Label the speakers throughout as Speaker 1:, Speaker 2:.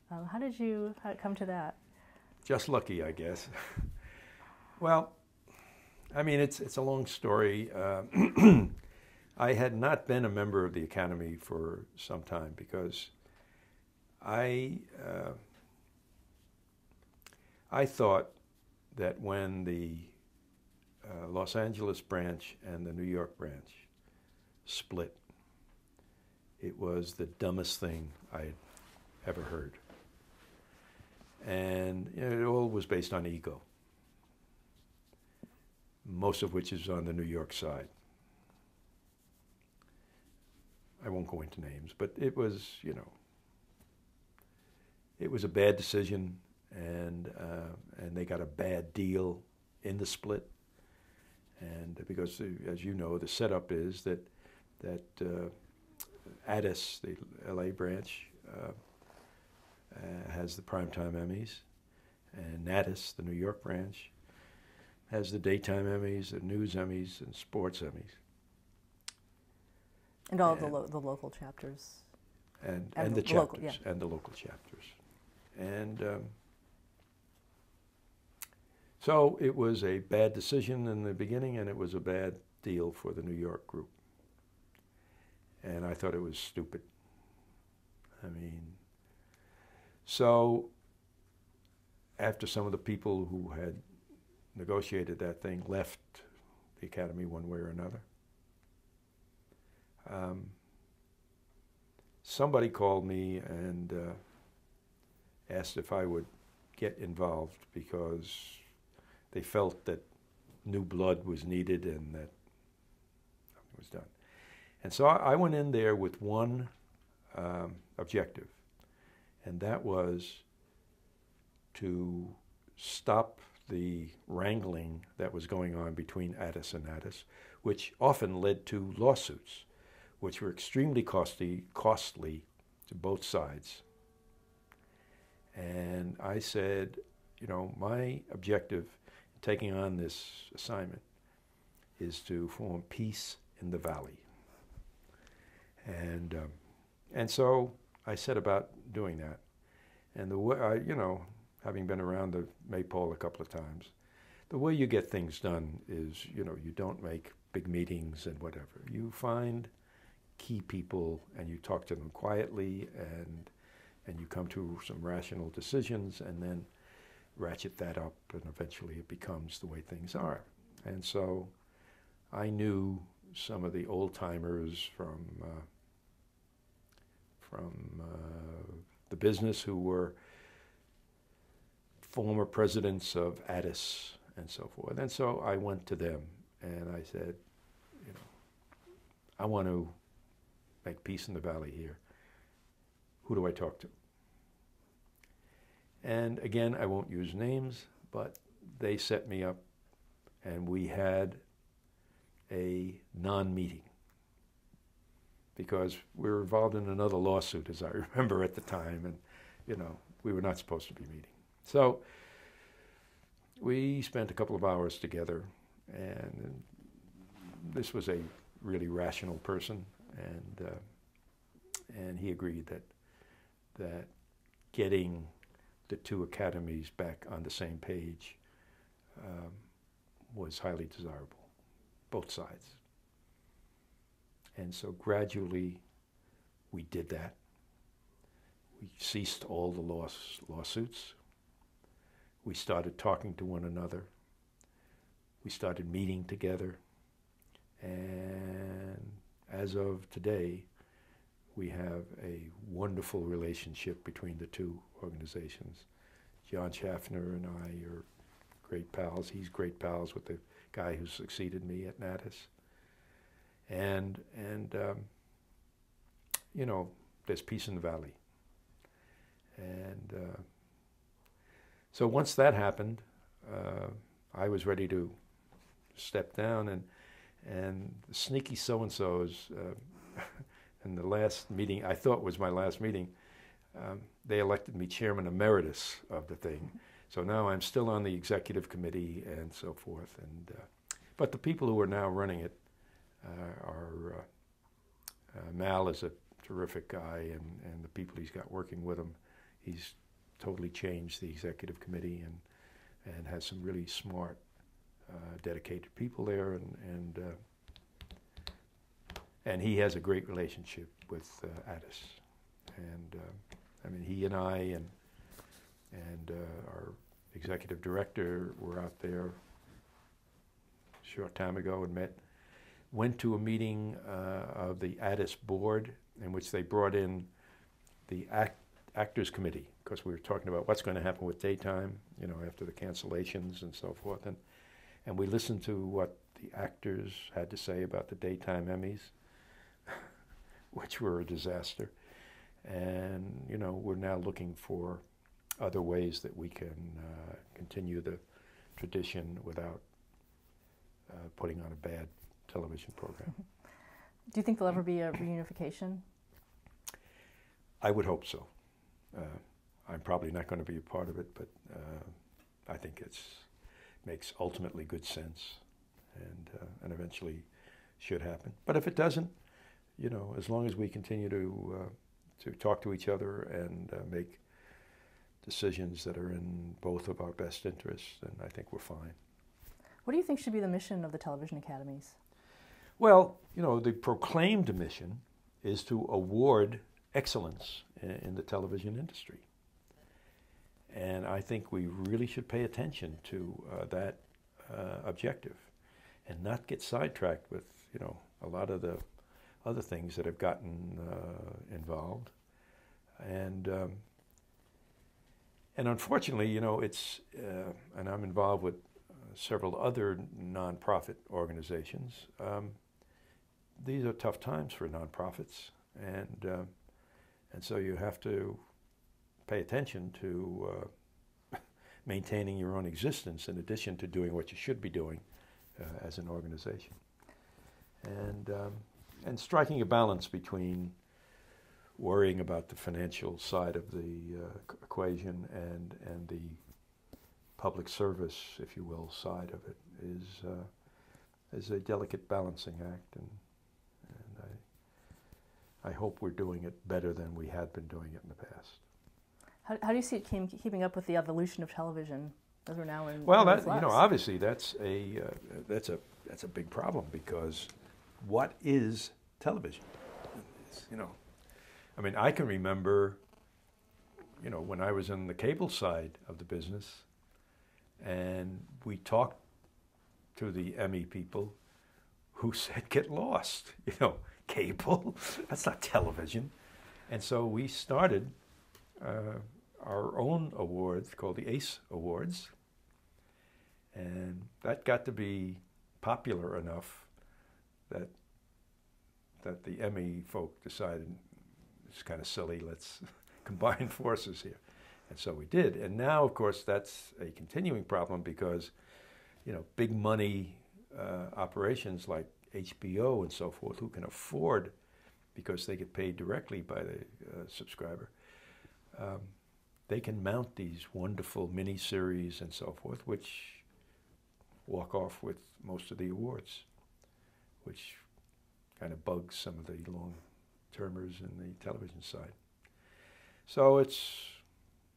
Speaker 1: How did it come to that?
Speaker 2: Just lucky, I guess. Well, I mean, it's a long story. I had not been a member of the Academy for some time because I thought that when the Los Angeles branch and the New York branch split, it was the dumbest thing I had ever heard. And it all was based on ego, most of which is on the New York side. I won't go into names, but it was, it was a bad decision, and they got a bad deal in the split. And because, as you know, the setup is that Addis, the LA branch, has the primetime Emmys, and Natus, the New York branch, has the daytime Emmys, the news Emmys, and sports Emmys.
Speaker 1: And all of the local chapters.
Speaker 2: And the chapters, local, yeah. And the local chapters. And so it was a bad decision in the beginning, and it was a bad deal for the New York group. And I thought it was stupid. I mean, so after some of the people who had negotiated that thing left the Academy one way or another, somebody called me and asked if I would get involved because they felt that new blood was needed and that nothing was done. And so I went in there with one objective, and that was to stop the wrangling that was going on between Addis and Addis, which often led to lawsuits, which were extremely costly to both sides. And I said, my objective in taking on this assignment is to form peace in the valley. And so I set about doing that. And the way, having been around the Maypole a couple of times, the way you get things done is, you don't make big meetings and whatever. You find key people and you talk to them quietly, and you come to some rational decisions, and then ratchet that up, and eventually it becomes the way things are. And so I knew some of the old-timers from the business who were former presidents of Addis and so forth. And so I went to them and I said, I want to make peace in the valley here. Who do I talk to? And again, I won't use names, but they set me up, and we had a non-meeting because we were involved in another lawsuit, as I remember at the time, and we were not supposed to be meeting. So we spent a couple of hours together, and this was a really rational person, and he agreed that getting the two academies back on the same page was highly desirable, both sides. And so gradually we did that. We ceased all the lawsuits. We started talking to one another. We started meeting together. And as of today, we have a wonderful relationship between the two organizations. John Schaffner and I are great pals. He's great pals with the guy who succeeded me at Natus. And there's peace in the valley. And so once that happened, I was ready to step down, and the sneaky so-and-sos, in the last meeting, I thought was my last meeting, they elected me chairman emeritus of the thing. So now I'm still on the executive committee and so forth. But the people who are now running it are Mal is a terrific guy, and the people he's got working with him. He's totally changed the executive committee and has some really smart, dedicated people there, and he has a great relationship with Addis. And I mean, he and I and our executive director were out there a short time ago and went to a meeting of the Addis board in which they brought in the Actors Committee, because we were talking about what's going to happen with daytime, you know, after the cancellations and so forth. And we listened to what the actors had to say about the daytime Emmys, which were a disaster. And, you know, we're now looking for other ways that we can continue the tradition without putting on a bad television program.
Speaker 1: Do you think there'll ever be a reunification?
Speaker 2: I would hope so. I'm probably not going to be a part of it, but I think it makes ultimately good sense, and eventually should happen. But if it doesn't, you know, as long as we continue to talk to each other and make decisions that are in both of our best interests, then I think we're fine.
Speaker 1: What do you think should be the mission of the television academies?
Speaker 2: Well, you know, the proclaimed mission is to award excellence in the television industry. And I think we really should pay attention to that objective and not get sidetracked with, you know, a lot of the other things that have gotten involved. And unfortunately, you know, it's, and I'm involved with several other nonprofit organizations. These are tough times for nonprofits, and so you have to pay attention to maintaining your own existence in addition to doing what you should be doing as an organization, and striking a balance between worrying about the financial side of the equation and the public service, if you will, side of it is a delicate balancing act, and I hope we're doing it better than we had been doing it in the past.
Speaker 1: How do you see it keeping up with the evolution of television as we're now in?
Speaker 2: Well, that, you know, obviously that's a big problem, because what is television? It's, you know, I mean, I can remember, you know, when I was in the cable side of the business, and we talked to the Emmy people who said, get lost, you know, cable, that's not television. And so we started our own awards called the ACE Awards, and that got to be popular enough that the Emmy folk decided it's kind of silly, let's combine forces here. And so we did. And now, of course, that's a continuing problem, because, you know, big money operations like HBO and so forth, who can afford, because they get paid directly by the subscriber, they can mount these wonderful mini-series and so forth, which walk off with most of the awards, which kind of bugs some of the long-termers in the television side. So it's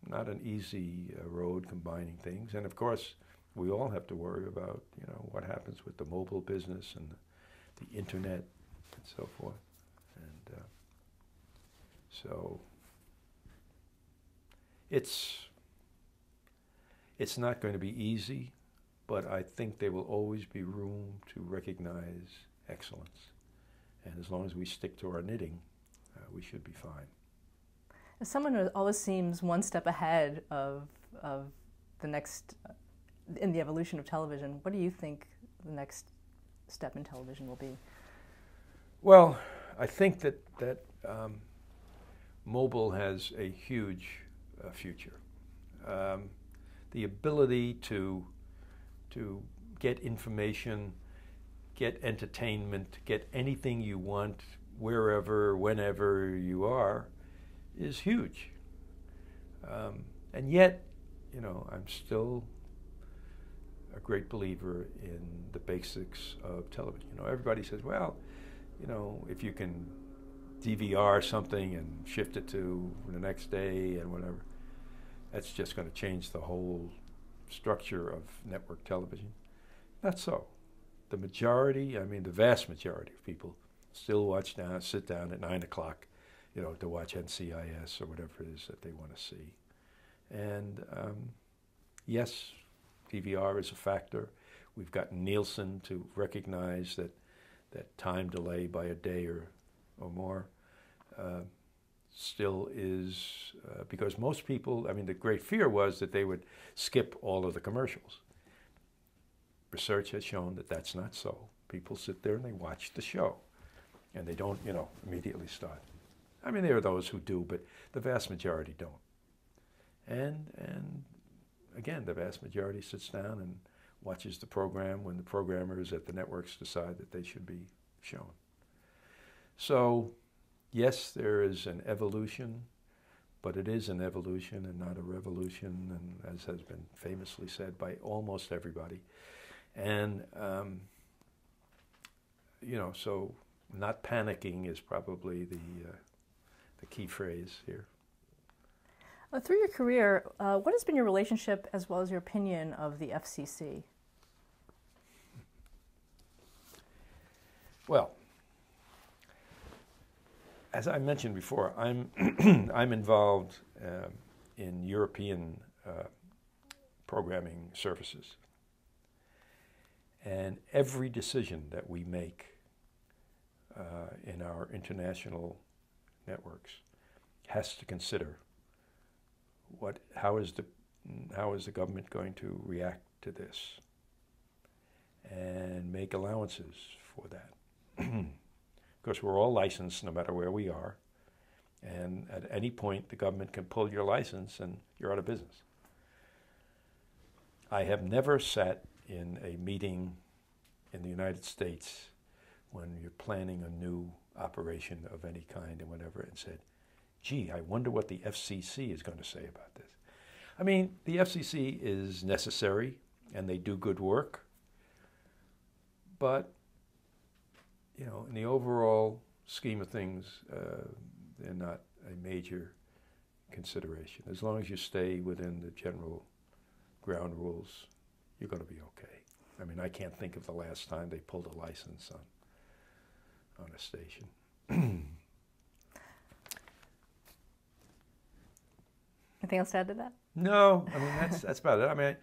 Speaker 2: not an easy road combining things. And of course, we all have to worry about, you know, what happens with the mobile business and the internet and so forth. And so it's not going to be easy, but I think there will always be room to recognize excellence. And as long as we stick to our knitting, we should be fine.
Speaker 1: As someone who always seems one step ahead of the next, in the evolution of television, what do you think the next step in television will be?
Speaker 2: Well, I think that mobile has a huge future. The ability to get information, get entertainment, get anything you want, wherever, whenever you are, is huge. And yet, you know, I'm still a great believer in the basics of television. You know, everybody says, well, you know, if you can DVR something and shift it to the next day and whatever. That's just going to change the whole structure of network television. Not so. The majority, I mean the vast majority of people still sit down at 9 o'clock, to watch NCIS or whatever it is that they want to see. And yes, DVR is a factor. We've gotten Nielsen to recognize that time delay by a day or more still is, because most people, I mean, the great fear was that they would skip all of the commercials. Research has shown that that's not so. People sit there and they watch the show, and they don't, immediately start. I mean, there are those who do, but the vast majority don't. And again, the vast majority sits down and watches the program when the programmers at the networks decide that they should be shown. So, yes, there is an evolution, but it is an evolution and not a revolution, and as has been famously said by almost everybody. And, so not panicking is probably the key phrase here.
Speaker 1: Through your career, what has been your relationship as well as your opinion of the FCC?
Speaker 2: Well, as I mentioned before, I'm I'm involved in European programming services, and every decision that we make in our international networks has to consider how is the government going to react to this, and make allowances for that. Because we're all licensed no matter where we are, and at any point the government can pull your license and you're out of business. I have never sat in a meeting in the United States when you're planning a new operation of any kind and whatever and said, gee, I wonder what the FCC is going to say about this. I mean, the FCC is necessary and they do good work, but in the overall scheme of things, they're not a major consideration. As long as you stay within the general ground rules, you're going to be okay. I mean, I can't think of the last time they pulled a license on a station.
Speaker 1: Anything else to add to that?
Speaker 2: No, I mean, that's about it. I mean,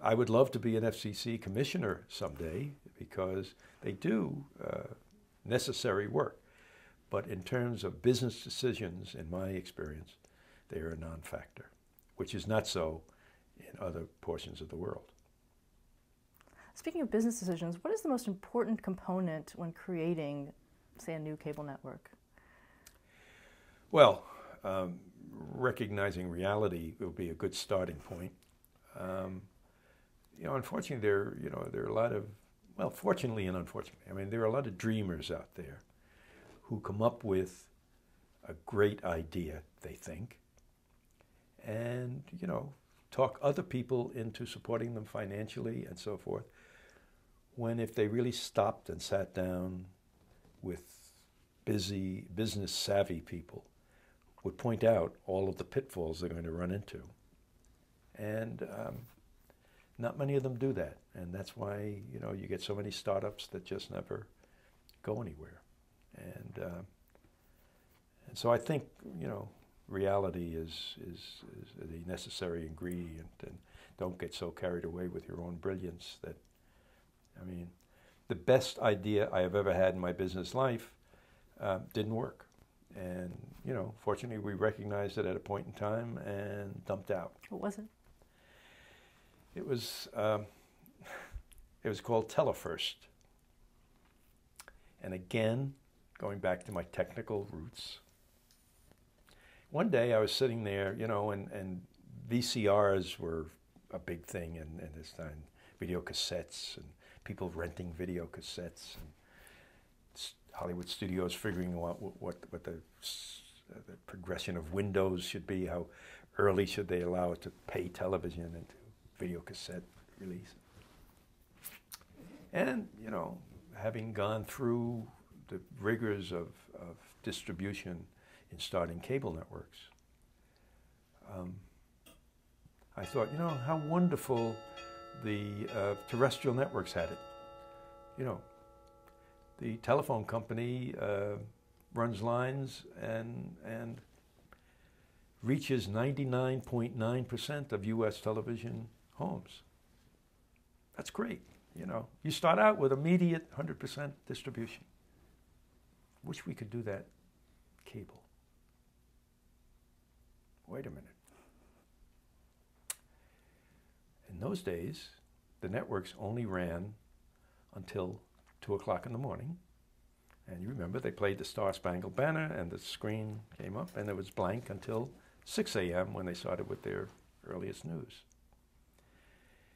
Speaker 2: I would love to be an FCC commissioner someday because they do necessary work. But in terms of business decisions, in my experience, they are a non-factor, which is not so in other portions of the world.
Speaker 1: Speaking of business decisions, what is the most important component when creating, say, a new cable network?
Speaker 2: Well, recognizing reality will be a good starting point. Unfortunately, there are a lot of, well, fortunately and unfortunately, I mean, there are a lot of dreamers out there who come up with a great idea, they think, and, talk other people into supporting them financially and so forth, when if they really stopped and sat down with busy, business-savvy people, would point out all of the pitfalls they're going to run into. And not many of them do that, and that's why you get so many startups that just never go anywhere. And so I think reality is a necessary ingredient, and don't get so carried away with your own brilliance that, I mean, the best idea I have ever had in my business life didn't work, and fortunately we recognized it at a point in time and dumped out.
Speaker 1: What was it?
Speaker 2: It was called TeleFirst. And again, going back to my technical roots, one day I was sitting there, and VCRs were a big thing in this time, video cassettes, and people renting video cassettes, and Hollywood studios figuring out what the progression of windows should be, how early should they allow it to pay television into video cassette release. And, having gone through the rigors of distribution in starting cable networks, I thought, you know, how wonderful the terrestrial networks had it. You know, the telephone company runs lines and reaches 99.9% of U.S. television homes. That's great. You know, you start out with immediate 100% distribution. Wish we could do that cable. Wait a minute. In those days, the networks only ran until 2 o'clock in the morning. And you remember they played the Star Spangled Banner and the screen came up and it was blank until 6 a.m. when they started with their earliest news.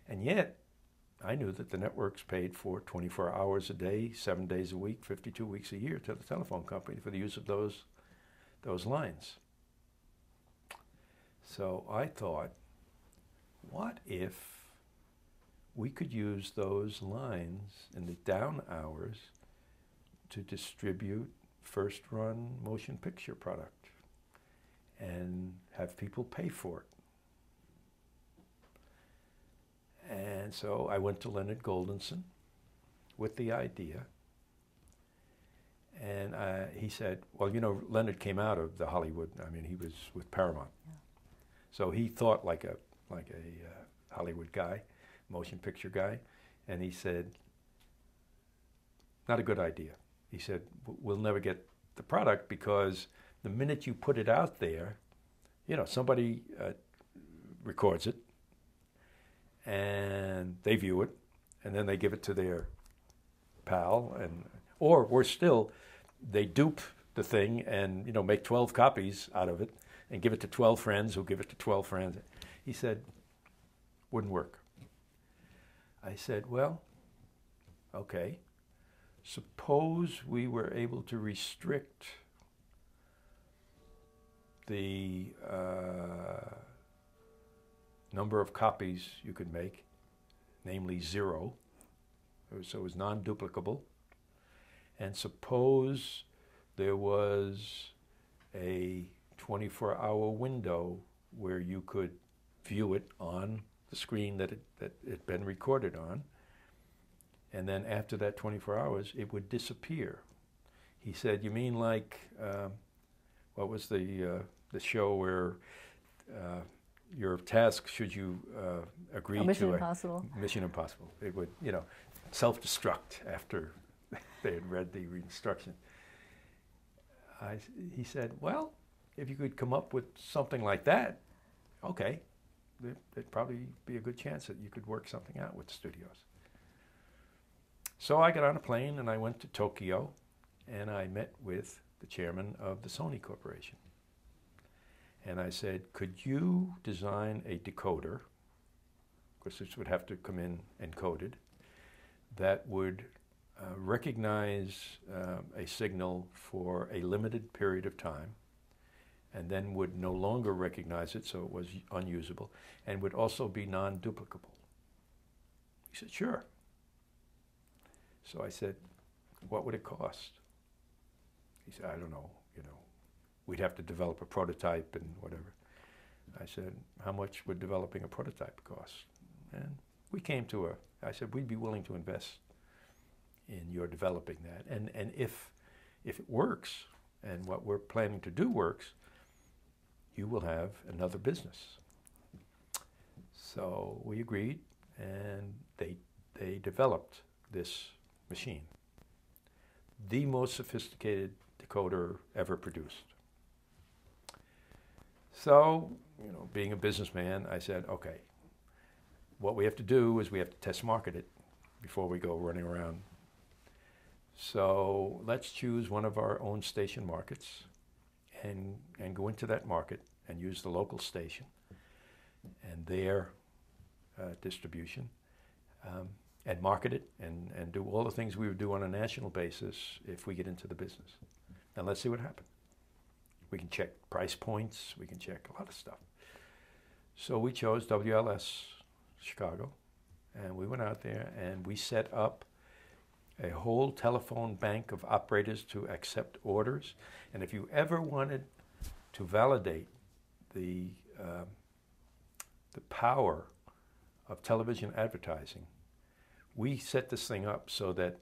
Speaker 2: And yet, I knew that the networks paid for 24 hours a day, 7 days a week, 52 weeks a year to the telephone company for the use of those lines. So I thought, what if we could use those lines in the down hours to distribute first-run motion picture product and have people pay for it? And so I went to Leonard Goldenson with the idea. And he said, well, you know, Leonard came out of the Hollywood, I mean, he was with Paramount. Yeah. So he thought like a Hollywood guy, motion picture guy. And he said, not a good idea. He said, we'll never get the product because the minute you put it out there, you know, somebody records it, and they view it, and then they give it to their pal, or worse still, they dupe the thing and, you know, make 12 copies out of it and give it to 12 friends who give it to 12 friends. He said, wouldn't work. I said, well, okay, suppose we were able to restrict the number of copies you could make, namely 0, so it was non-duplicable. And suppose there was a 24-hour window where you could view it on the screen that it had been recorded on, and then after that 24 hours, it would disappear. He said, you mean like, what was the show where your task, should you agree
Speaker 1: Mission
Speaker 2: to
Speaker 1: Impossible.
Speaker 2: Mission Impossible. It would, you know, self-destruct after they had read the instruction. He said, well, if you could come up with something like that, okay, there'd probably be a good chance that you could work something out with studios. So I got on a plane and I went to Tokyo and I met with the chairman of the Sony Corporation. And I said, could you design a decoder, of course this would have to come in encoded, that would recognize a signal for a limited period of time and then would no longer recognize it, so it was unusable, and would also be non-duplicable. He said, sure. So I said, what would it cost? He said, I don't know, you know, we'd have to develop a prototype and whatever. I said, how much would developing a prototype cost? And we came to I said, we'd be willing to invest in your developing that. And if it works, and what we're planning to do works, you will have another business. So we agreed, and they developed this machine. The most sophisticated decoder ever produced. So, you know, being a businessman, I said, okay, what we have to do is we have to test market it before we go running around. So let's choose one of our own station markets and go into that market and use the local station and their distribution and market it and do all the things we would do on a national basis if we get into the business. And let's see what happens. We can check price points, we can check a lot of stuff. So we chose WLS Chicago, and we went out there and we set up a whole telephone bank of operators to accept orders. And if you ever wanted to validate the power of television advertising, we set this thing up so that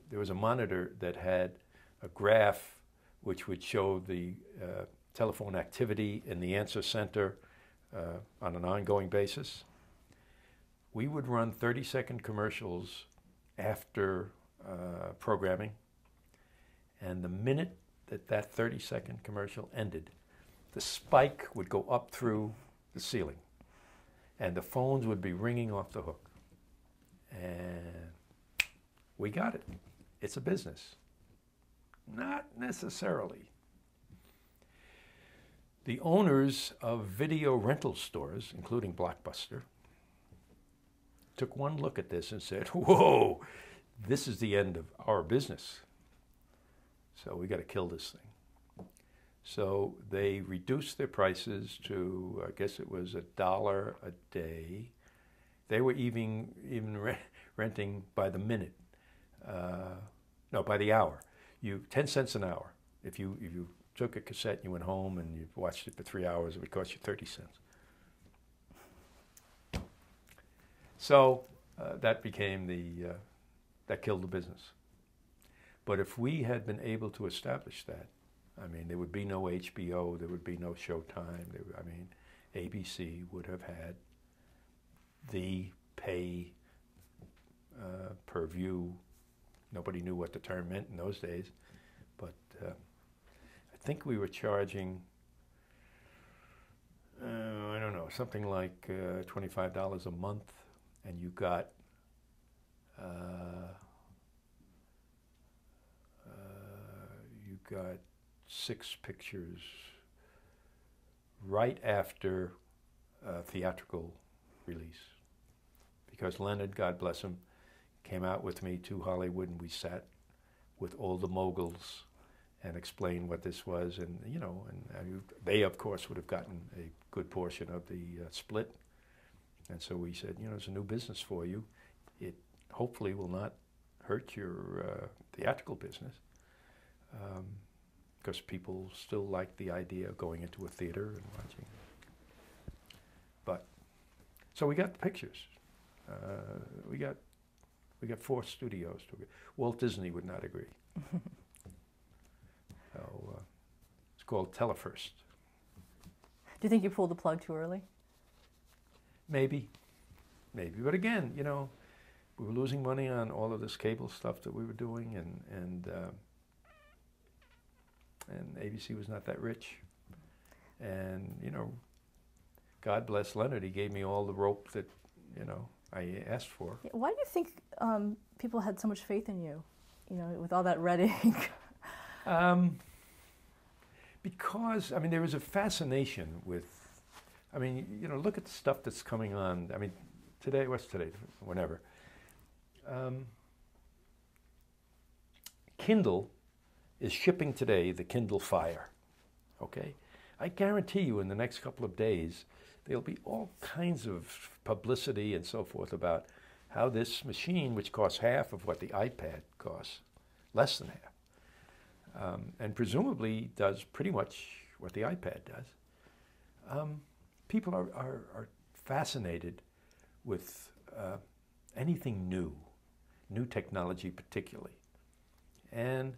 Speaker 2: there was a monitor that had a graph which would show the telephone activity in the answer center on an ongoing basis. We would run 30-second commercials after programming, and the minute that 30-second commercial ended, the spike would go up through the ceiling, and the phones would be ringing off the hook. And we got it. It's a business. Not necessarily. The owners of video rental stores, including Blockbuster, took one look at this and said, whoa, this is the end of our business. So we got to kill this thing. So they reduced their prices to, I guess it was $1 a day. They were even renting by the minute. No, by the hour. 10 cents an hour. If you took a cassette and you went home and you watched it for 3 hours, it would cost you 30 cents. So that became that killed the business. But if we had been able to establish that, I mean, there would be no HBO, there would be no Showtime. ABC would have had the pay per view. Nobody knew what the term meant in those days, but I think we were charging, I don't know, something like $25 a month, and you got you got 6 pictures right after theatrical release, because Leonard, God bless him, came out with me to Hollywood, and we sat with all the moguls and explained what this was, and they of course would have gotten a good portion of the split, and so we said, it's a new business for you. It hopefully will not hurt your theatrical business, because people still like the idea of going into a theater and watching. But so we got the pictures. We got 4 studios. Walt Disney would not agree. So it's called Telefirst.
Speaker 1: Do you think you pulled the plug too early?
Speaker 2: Maybe. But again, we were losing money on all of this cable stuff that we were doing, and ABC was not that rich. And God bless Leonard. He gave me all the rope that I asked for.
Speaker 1: Why do you think people had so much faith in you, with all that red ink?
Speaker 2: Because, there was a fascination with, look at the stuff that's coming on. Today, what's today? Whenever. Kindle is shipping today the Kindle Fire, okay? I guarantee you in the next couple of days, there'll be all kinds of publicity and so forth about how this machine, which costs half of what the iPad costs, less than half, and presumably does pretty much what the iPad does. People are fascinated with anything new technology particularly. And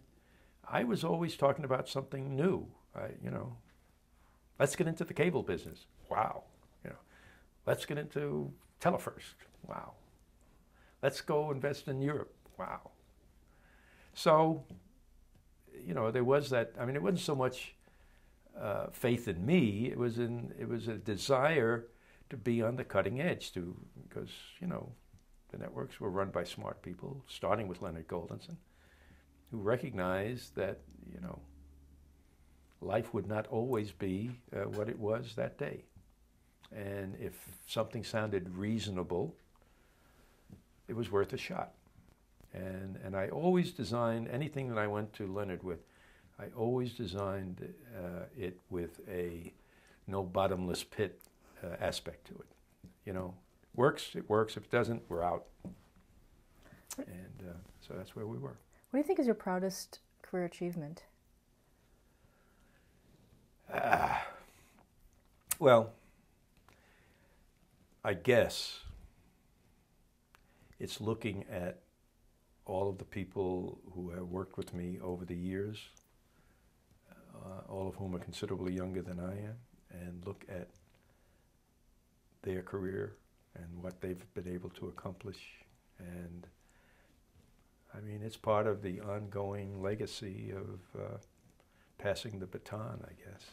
Speaker 2: I was always talking about something new. Let's get into the cable business. Wow. Let's get into Telefirst. Wow. Let's go invest in Europe. Wow. So, there was that. it wasn't so much faith in me. It was a desire to be on the cutting edge, because the networks were run by smart people, starting with Leonard Goldenson, who recognized that life would not always be what it was that day. And if something sounded reasonable, it was worth a shot. And I always designed anything that I went to Leonard with, I always designed it with a no bottomless pit aspect to it. Works, it works. If it doesn't, we're out. And so that's where we were.
Speaker 1: What do you think is your proudest career achievement?
Speaker 2: Well, I guess it's looking at all of the people who have worked with me over the years, all of whom are considerably younger than I am, and look at their career and what they've been able to accomplish. And I mean, it's part of the ongoing legacy of passing the baton, I guess.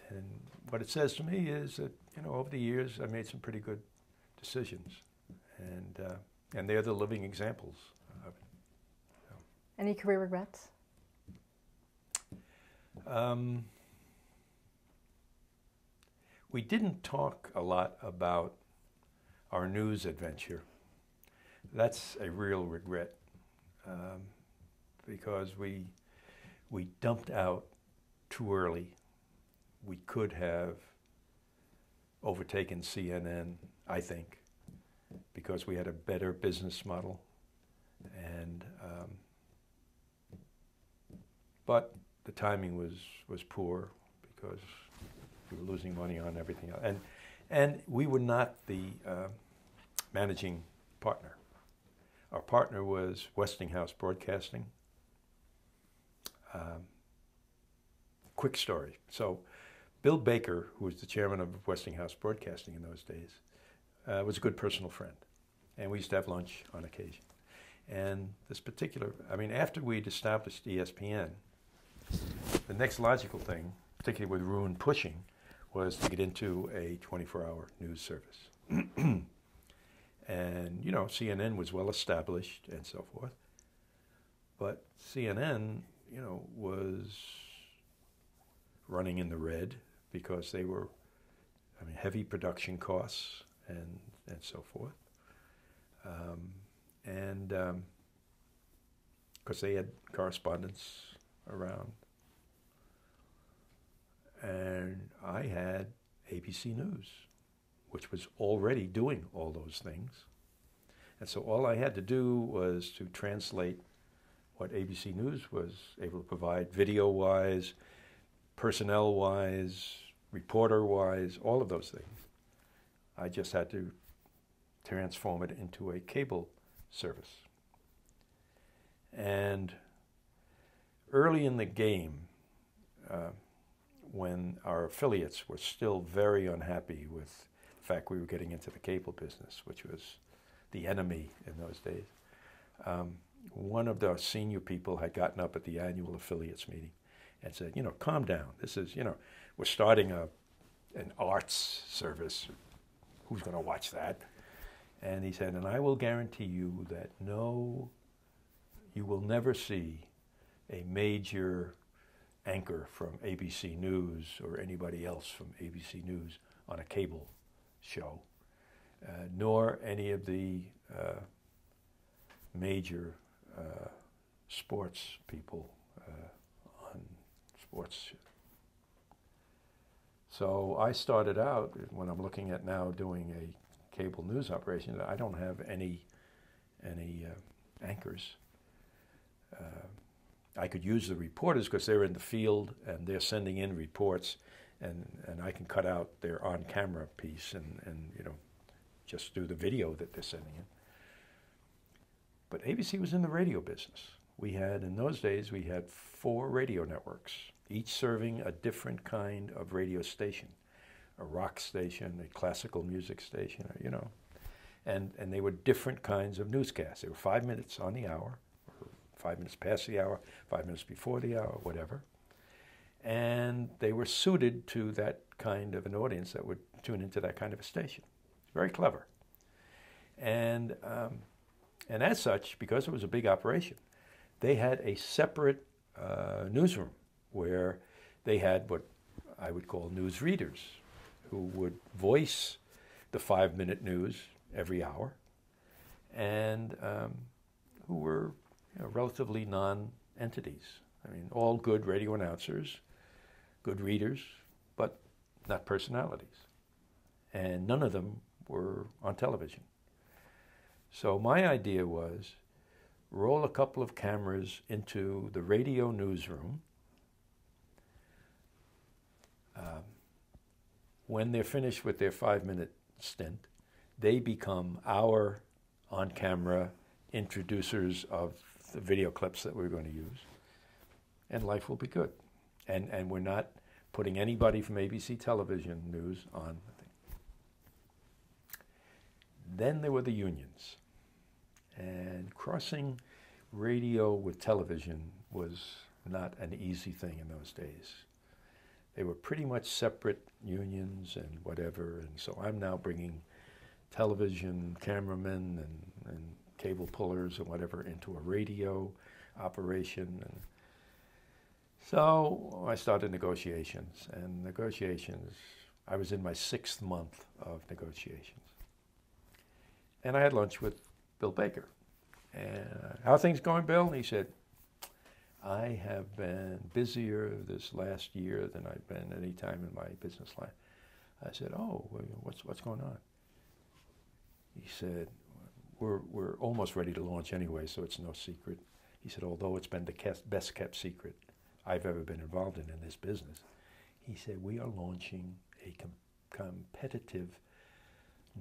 Speaker 2: And what it says to me is that, you know, over the years I made some pretty good decisions, and they're the living examples of it. So.
Speaker 1: Any career regrets?
Speaker 2: We didn't talk a lot about our news adventure. That's a real regret, because we dumped out too early. We could have overtaken CNN, I think, because we had a better business model, and but the timing was poor because we were losing money on everything else, and we were not the managing partner. Our partner was Westinghouse Broadcasting. Quick story. So Bill Baker, who was the chairman of Westinghouse Broadcasting in those days, was a good personal friend. And we used to have lunch on occasion. And this particular, I mean, after we'd established ESPN, the next logical thing, particularly with Roone pushing, was to get into a 24-hour news service. And, you know, CNN was well established and so forth. But CNN, you know, was running in the red because they were, I mean, heavy production costs and so forth. Because they had correspondents around. And I had ABC News, which was already doing all those things. And so all I had to do was to translate what ABC News was able to provide, video-wise, personnel-wise, reporter-wise, all of those things. I just had to transform it into a cable service. And early in the game, when our affiliates were still very unhappy with the fact we were getting into the cable business, which was the enemy in those days, one of the senior people had gotten up at the annual affiliates meeting and said, you know, calm down. This is, you know, we're starting an arts service. Who's going to watch that? And he said, and I will guarantee you that you will never see a major anchor from ABC News or anybody else from ABC News on a cable show, nor any of the major sports people on sports. So I started out, when I'm looking at now doing a cable news operation, I don't have any anchors. I could use the reporters because they're in the field and they're sending in reports, and I can cut out their on-camera piece and you know, just do the video that they're sending in. But ABC was in the radio business. We had, in those days, we had 4 radio networks, each serving a different kind of radio station, a rock station, a classical music station, you know, and they were different kinds of newscasts. They were 5 minutes on the hour, or 5 minutes past the hour, 5 minutes before the hour, whatever. And they were suited to that kind of an audience that would tune into that kind of a station. Very clever. And as such, because it was a big operation, they had a separate newsroom where they had what I would call news readers who would voice the 5-minute news every hour and who were, you know, relatively non-entities. I mean, all good radio announcers, good readers, but not personalities. And none of them were on television. So my idea was roll a couple of cameras into the radio newsroom. When they're finished with their 5-minute stint, they become our on-camera introducers of the video clips that we're going to use, and life will be good. And we're not putting anybody from ABC television news on the thing. Then there were the unions. And crossing radio with television was not an easy thing in those days. They were pretty much separate unions and whatever, and so I'm now bringing television cameramen and cable pullers and whatever into a radio operation. And so I started negotiations, I was in my 6th month of negotiations. And I had lunch with Bill Baker. And how are things going, Bill? And he said, I have been busier this last year than I've been any time in my business life. I said, oh, what's going on? He said, we're almost ready to launch anyway, so it's no secret. He said, although it's been the best kept secret I've ever been involved in this business, he said, we are launching a competitive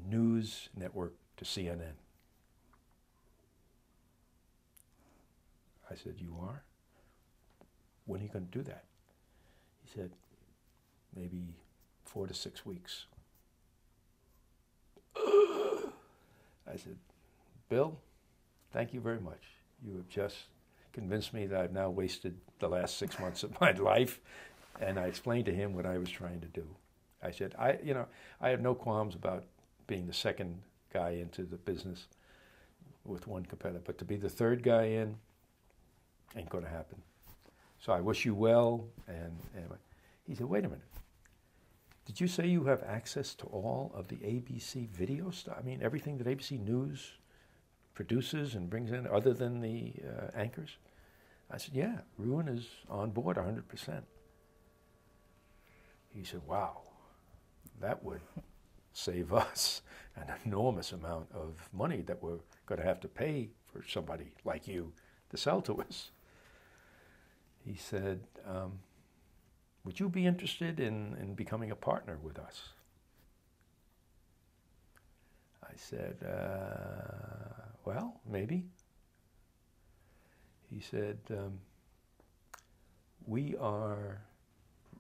Speaker 2: news network to CNN. I said, you are? When are you going to do that? He said, maybe 4 to 6 weeks. I said, Bill, thank you very much. You have just convinced me that I've now wasted the last 6 months of my life. And I explained to him what I was trying to do. I said, I have no qualms about being the second guy into the business with one competitor, but to be the third guy in ain't going to happen. So I wish you well. And he said, wait a minute. Did you say you have access to all of the ABC video stuff? I mean, everything that ABC News produces and brings in other than the anchors? I said, yeah, Ruin is on board 100%. He said, wow, that would save us an enormous amount of money that we're going to have to pay for somebody like you to sell to us. He said, would you be interested in becoming a partner with us? I said, well, maybe. He said, we are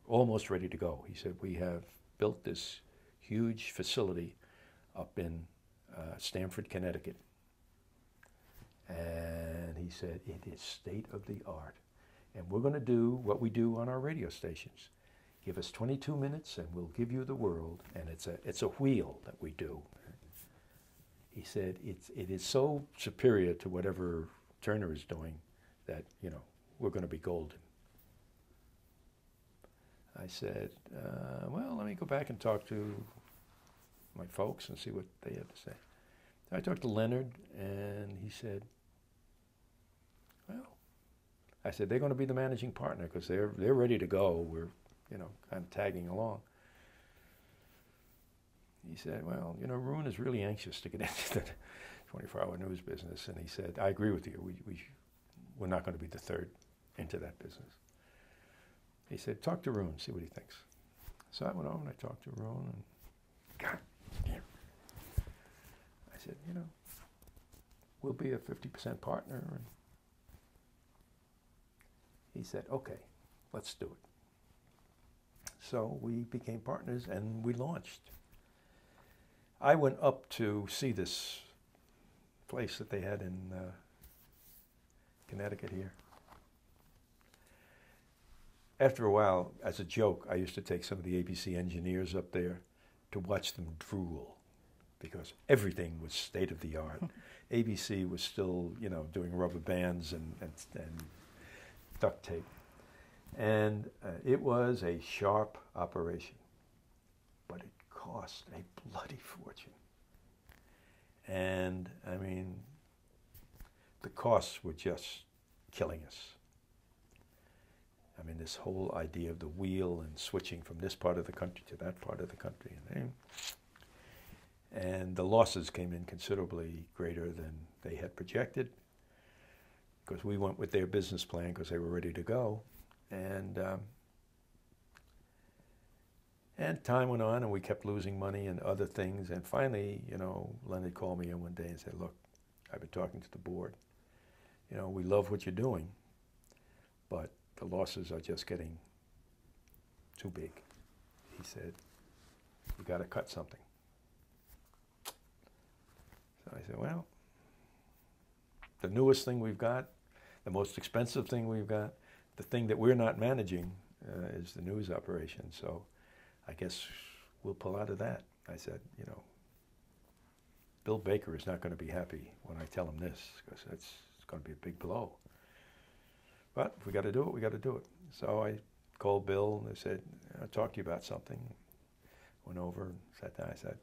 Speaker 2: almost ready to go. He said, we have built this huge facility up in Stamford, Connecticut. And he said, it is state of the art. And we're going to do what we do on our radio stations. Give us 22 minutes and we'll give you the world. And it's a wheel that we do. He said, it is so superior to whatever Turner is doing that, we're going to be golden. I said, well, let me go back and talk to my folks and see what they have to say. I talked to Leonard, and he said, well, I said, they're going to be the managing partner because they're ready to go. We're, kind of tagging along. He said, well, Ruin is really anxious to get into the 24-hour news business. And he said, I agree with you. We're not going to be the third into that business. He said, talk to Ruin, see what he thinks. So I went over and I talked to Ruin, and God damn. I said, we'll be a 50% partner. And he said, okay, let's do it. So we became partners and we launched. I went up to see this place that they had in Connecticut here. After a while, as a joke, I used to take some of the ABC engineers up there to watch them drool because everything was state of the art. ABC was still, doing rubber bands and duct tape. And it was a sharp operation, but it cost a bloody fortune. And, I mean, the costs were just killing us. I mean, this whole idea of the wheel and switching from this part of the country to that part of the country. And the losses came in considerably greater than they had projected, because we went with their business plan because they were ready to go. And time went on, and we kept losing money and other things. And finally, Leonard called me in one day and said, "Look, I've been talking to the board. We love what you're doing, but the losses are just getting too big." He said, "You got to cut something." So I said, "Well, the newest thing we've got, the most expensive thing we've got, the thing that we're not managing is the news operation. So I guess we'll pull out of that." I said, Bill Baker is not going to be happy when I tell him this, because it's going to be a big blow. But if we got to do it, we got to do it. So I called Bill and I said, "I'll talk to you about something." Went over and sat down. I said,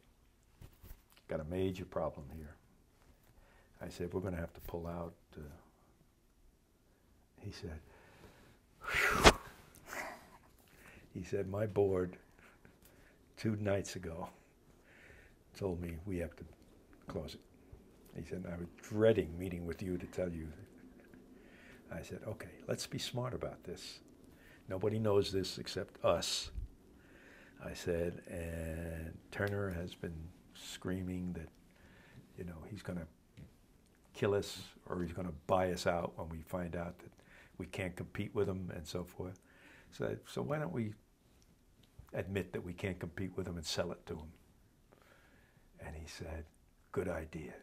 Speaker 2: "Got a major problem here." I said, "We're going to have to pull out." He said, "Whew." He said, "My board 2 nights ago told me we have to close it." He said, "I was dreading meeting with you to tell you." I said, "Okay, let's be smart about this. Nobody knows this except us." I said, "And Turner has been screaming that, he's going to kill us, or he's going to buy us out when we find out that we can't compete with him and so forth. So why don't we admit that we can't compete with him and sell it to him?" And he said, "Good idea."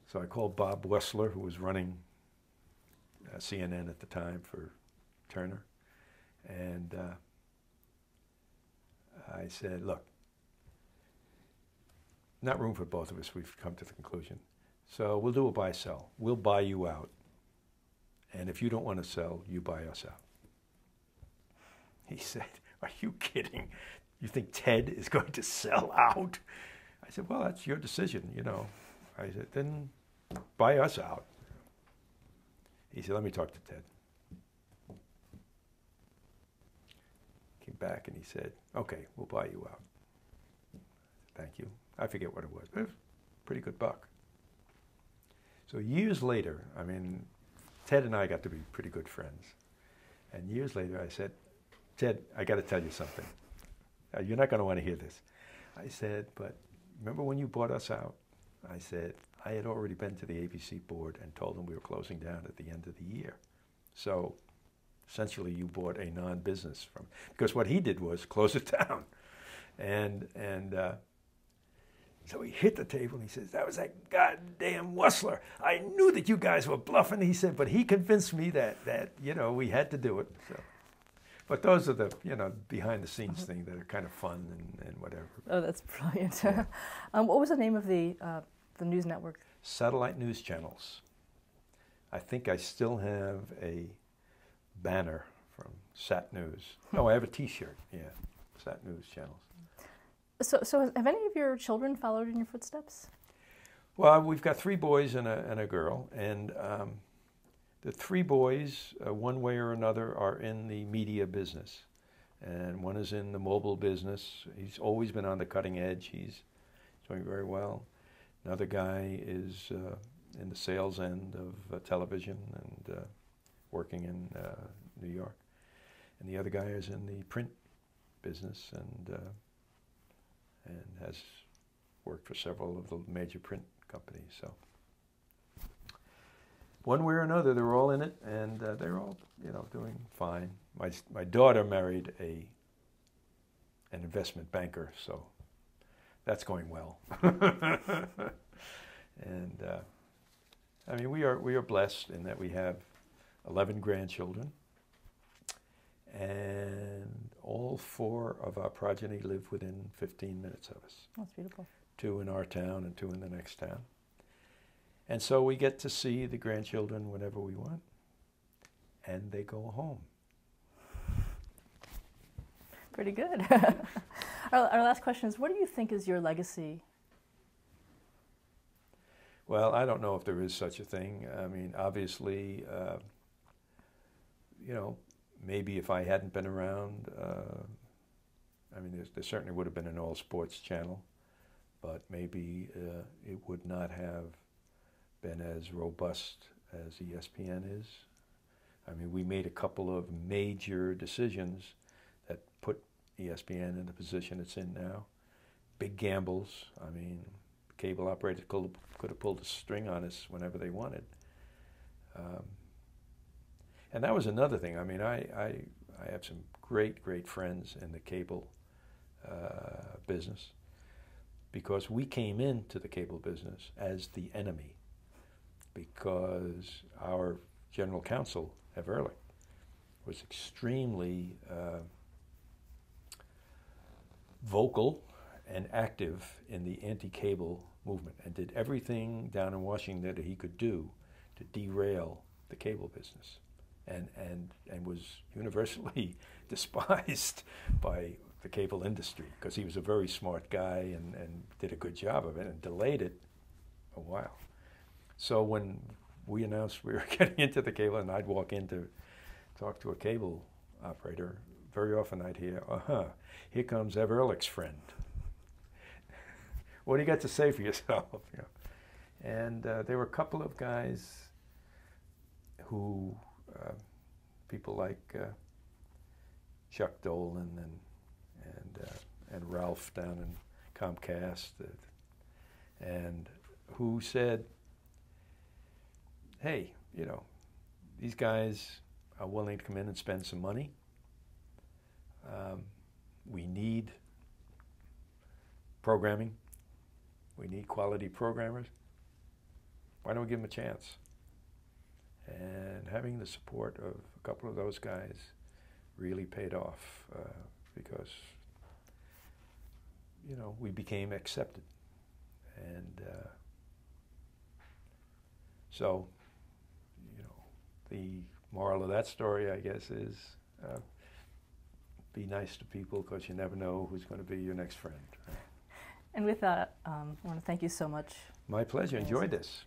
Speaker 2: So I called Bob Wessler, who was running CNN at the time for Turner, and I said, "Look, not room for both of us. We've come to the conclusion. So we'll do a buy-sell. We'll buy you out. And if you don't want to sell, you buy us out." He said, "Are you kidding? You think Ted is going to sell out?" I said, "Well, that's your decision, I said, "Then buy us out." He said, "Let me talk to Ted." Came back and he said, "Okay, we'll buy you out." "Thank you." I forget what it was, but it was a pretty good buck. So years later, Ted and I got to be pretty good friends. And years later I said, "Ted, I got to tell you something. You're not going to want to hear this." I said, "But remember when you bought us out?" I said, "I had already been to the ABC board and told them we were closing down at the end of the year. So essentially you bought a non-business from," because what he did was close it down. And so he hit the table and he says, "That was that goddamn Wessler. I knew that you guys were bluffing." He said, "But he convinced me that we had to do it." So, but those are the behind the scenes things that are kind of fun and whatever.
Speaker 1: Oh, that's brilliant.
Speaker 2: Yeah.
Speaker 1: What was the name of the news network?
Speaker 2: Satellite news channels. I think I still have a banner from Sat News. Oh, I have a T-shirt. Yeah, Sat News channels.
Speaker 1: So have any of your children followed in your footsteps?
Speaker 2: Well, we've got 3 boys and a girl, and the 3 boys, one way or another, are in the media business, and one is in the mobile business. He's always been on the cutting edge. He's doing very well. Another guy is in the sales end of television and working in New York, and the other guy is in the print business and has worked for several of the major print companies. So one way or another, they're all in it, and they're all doing fine. My daughter married an investment banker, so that's going well. And we are blessed in that we have 11 grandchildren, and all 4 of our progeny live within 15 minutes of us.
Speaker 1: That's beautiful. 2
Speaker 2: in our town and 2 in the next town. And so we get to see the grandchildren whenever we want, and they go home.
Speaker 1: Pretty good. Our last question is, what do you think is your legacy?
Speaker 2: Well, I don't know if there is such a thing. Obviously, maybe if I hadn't been around, there certainly would have been an all-sports channel. but maybe it would not have been as robust as ESPN is. I mean, we made a couple of major decisions that put ESPN in the position it's in now. Big gambles. I mean, cable operators could have pulled a string on us whenever they wanted. And that was another thing. I mean, I have some great friends in the cable business, because we came into the cable business as the enemy, because our general counsel, Ev Ehrlich, was extremely vocal and active in the anti-cable movement, and did everything down in Washington that he could do to derail the cable business, and was universally despised by the cable industry, because he was a very smart guy and did a good job of it and delayed it a while. So when we announced we were getting into the cable, and I'd walk in to talk to a cable operator, very often I'd hear, here comes Ev Ehrlich's friend. What do you got to say for yourself? You know? And there were a couple of guys who, people like Chuck Dolan and Ralph down in Comcast, and who said, hey, you know, these guys are willing to come in and spend some money. We need programming. We need quality programmers. Why don't we give them a chance? And having the support of a couple of those guys really paid off, because, you know, we became accepted. And so, you know, the moral of that story, I guess, is be nice to people, because you never know who's going to be your next friend. Right?
Speaker 1: And with that, I want to thank you so much.
Speaker 2: My pleasure. Enjoyed this.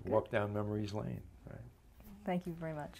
Speaker 2: Walk down memory's lane. Right?
Speaker 1: Thank you very much.